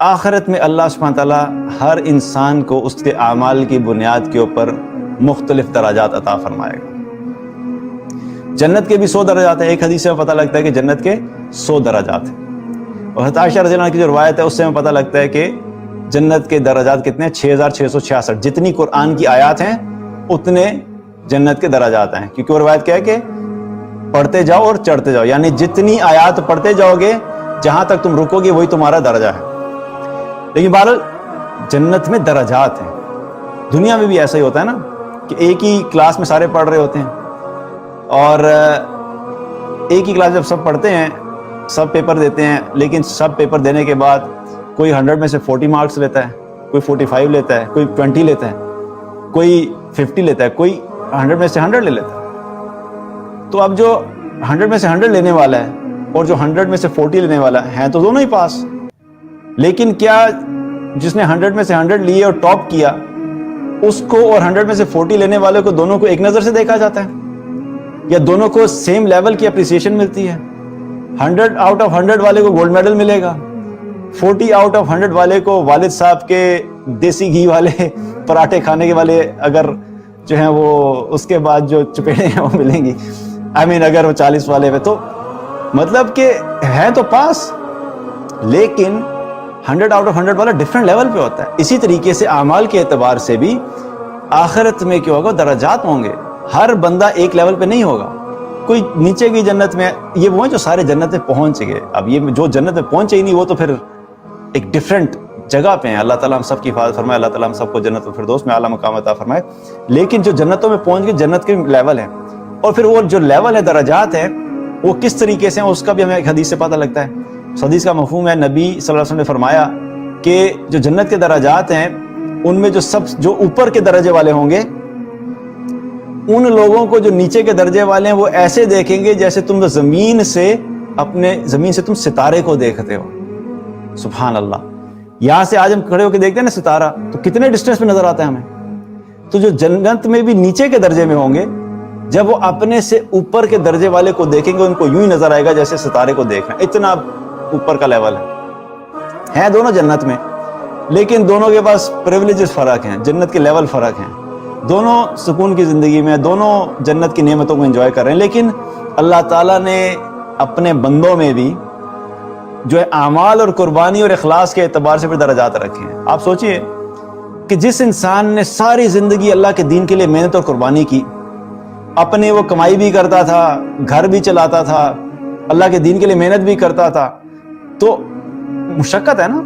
آخرت میں اللہ سبحانہ تعالیٰ ہر انسان کو اس کے اعمال کی بنیاد کے اوپر مختلف درجات عطا فرمائے گا۔ جنت کے بھی 100 درجات ہیں، ایک حدیث سے پتہ لگتا ہے کہ جنت کے 100 درجات ہیں، اور حضرت عائشہ رضی اللہ عنہ کی جو روایت ہے اس سے ہمیں پتہ لگتا ہے کہ جنت کے درجات کتنے ہیں؟ 6666۔ جتنی قرآن کی آیات ہیں اتنے جنت کے درجات ہیں، کیونکہ وہ روایت کیا ہے کہ پڑھتے جاؤ اور چڑھتے جاؤ، یعنی جتنی آیات پڑھتے جاؤ گے جہاں تک تم رکو گے وہی تمہارا درجہ ہے۔ لیکن بہرحال جنت میں درجات ہیں۔ دنیا میں بھی ایسا ہی ہوتا ہے نا کہ ایک ہی کلاس میں سارے پڑھ رہے ہوتے ہیں، اور ایک ہی کلاس جب سب پڑھتے ہیں سب پیپر دیتے ہیں، لیکن سب پیپر دینے کے بعد کوئی 100 میں سے 40 مارکس لیتا ہے، کوئی 45 لیتا ہے، کوئی 20 لیتا ہے، کوئی 50 لیتا ہے، کوئی 100 میں سے 100 لے لیتا ہے۔ تو اب جو 100 میں سے 100 لینے والا ہے اور جو 100 میں سے 40 لینے والا ہے تو دونوں ہی پاس، لیکن کیا جس نے 100 میں سے 100 لیے اور ٹاپ کیا اس کو اور 100 میں سے 40 لینے والے کو دونوں کو ایک نظر سے دیکھا جاتا ہے، یا دونوں کو سیم لیول کی اپریسیشن ملتی ہے؟ 100 آؤٹ آف 100 والے کو گولڈ میڈل ملے گا، 40 آؤٹ آف 100 والے کو والد صاحب کے دیسی گھی والے پراٹھے کھانے کے والے اگر جو ہیں وہ اس کے بعد جو چپیڑے ہیں وہ ملیں گی، اگر وہ 40 والے پہ، تو مطلب کہ ہے تو پاس، لیکن 100 آؤٹ آف 100 والا ڈفرینٹ لیول پہ ہوتا ہے۔ اسی طریقے سے اعمال کے اعتبار سے بھی آخرت میں کیا ہوگا؟ درجات ہوں گے، ہر بندہ ایک لیول پہ نہیں ہوگا، کوئی نیچے کی جنت میں، یہ وہ ہیں جو سارے جنت میں پہنچ گئے، اب یہ جو جنت میں پہنچے ہی نہیں وہ تو پھر ایک ڈفرینٹ جگہ پہ ہیں۔ اللہ تعالیٰ ہم سب کی حفاظت فرمائے، اللہ تعالیٰ ہم سب کو جنت الفردوس میں اعلیٰ مقام عطا فرمائے۔ لیکن جو جنتوں میں پہنچ گئے جنت کے لیول ہیں، اور پھر وہ جو لیول ہے درجات ہیں وہ کس طریقے سے ہیں اس کا بھی ہمیں ایک حدیث سے پتہ لگتا ہے۔ اس حدیث کا مفہوم ہے، نبی صلی اللہ علیہ وسلم نے فرمایا کہ جو جنت کے درجات ہیں ان میں جو اوپر کے درجے والے ہوں گے ان لوگوں کو جو نیچے کے درجے والے ہیں وہ ایسے دیکھیں گے جیسے تم زمین سے تم ستارے کو دیکھتے ہو۔ سبحان اللہ، یہاں سے آج ہم کھڑے ہو کے دیکھتے ہیں نا ستارہ تو کتنے ڈسٹینس پہ نظر آتا ہے ہمیں، تو جو جنت میں بھی نیچے کے درجے میں ہوں گے جب وہ اپنے سے اوپر کے درجے والے کو دیکھیں گے ان کو یوں ہی نظر آئے گا جیسے ستارے کو دیکھنا، اتنا اوپر کا لیول ہے دونوں جنت میں، لیکن دونوں کے پاس پریولیجز فرق ہیں، جنت کے لیول فرق ہیں، دونوں سکون کی زندگی میں، دونوں جنت کی نعمتوں کو انجوائے کر رہے ہیں، لیکن اللہ تعالیٰ نے اپنے بندوں میں بھی جو ہے اعمال اور قربانی اور اخلاص کے اعتبار سے بھی درجات رکھے ہیں۔ آپ سوچئے کہ جس انسان نے ساری زندگی اللہ کے دین کے لیے محنت اور قربانی کی، اپنے وہ کمائی بھی کرتا تھا، گھر بھی چلاتا تھا، اللہ کے دین کے لیے محنت بھی کرتا تھا، تو مشقت ہے نا،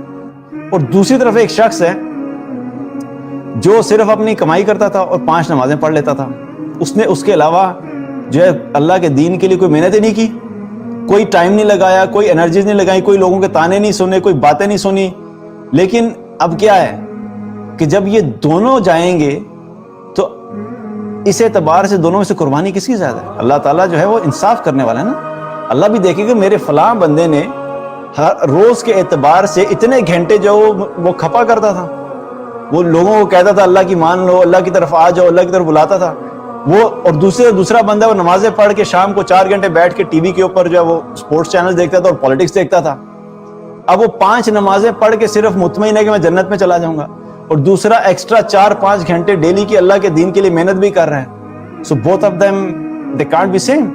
اور دوسری طرف ایک شخص ہے جو صرف اپنی کمائی کرتا تھا اور 5 نمازیں پڑھ لیتا تھا، اس نے اس کے علاوہ جو ہے اللہ کے دین کے لیے کوئی محنت ہی نہیں کی، کوئی ٹائم نہیں لگایا، کوئی انرجیز نہیں لگائی، کوئی لوگوں کے تانے نہیں سنے، کوئی باتیں نہیں سنی۔ لیکن اب کیا ہے کہ جب یہ دونوں جائیں گے تو اس اعتبار سے دونوں میں سے قربانی کس کی زیادہ ہے؟ اللہ تعالیٰ جو ہے وہ انصاف کرنے والا ہے نا، اللہ بھی دیکھے گا میرے فلاں بندے نے ہر روز کے اعتبار سے اتنے گھنٹے جو وہ کھپا کرتا تھا، وہ لوگوں کو کہتا تھا اللہ کی مان لو، اللہ کی طرف آ جاؤ، اللہ کی طرف بلاتا تھا وہ، اور دوسرا بندہ وہ نمازیں پڑھ کے شام کو 4 گھنٹے بیٹھ کے ٹی وی کے اوپر جو ہے وہ سپورٹس چینل دیکھتا تھا اور پالیٹکس دیکھتا تھا۔ اب وہ 5 نمازیں پڑھ کے صرف مطمئن ہے کہ میں جنت میں چلا جاؤں گا، اور دوسرا ایکسٹرا 4-5 گھنٹے ڈیلی کی اللہ کے دین کے لیے محنت بھی کر رہے ہیں۔ So both of them they can't be same.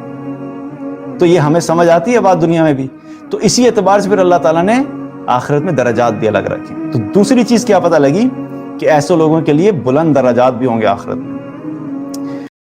تو یہ ہمیں سمجھ آتی ہے بات دنیا میں بھی، تو اسی اعتبار سے پھر اللہ تعالیٰ نے آخرت میں درجات بھی الگ رکھے۔ تو دوسری چیز کیا پتہ لگی کہ ایسے لوگوں کے لیے بلند درجات بھی ہوں گے آخرت میں۔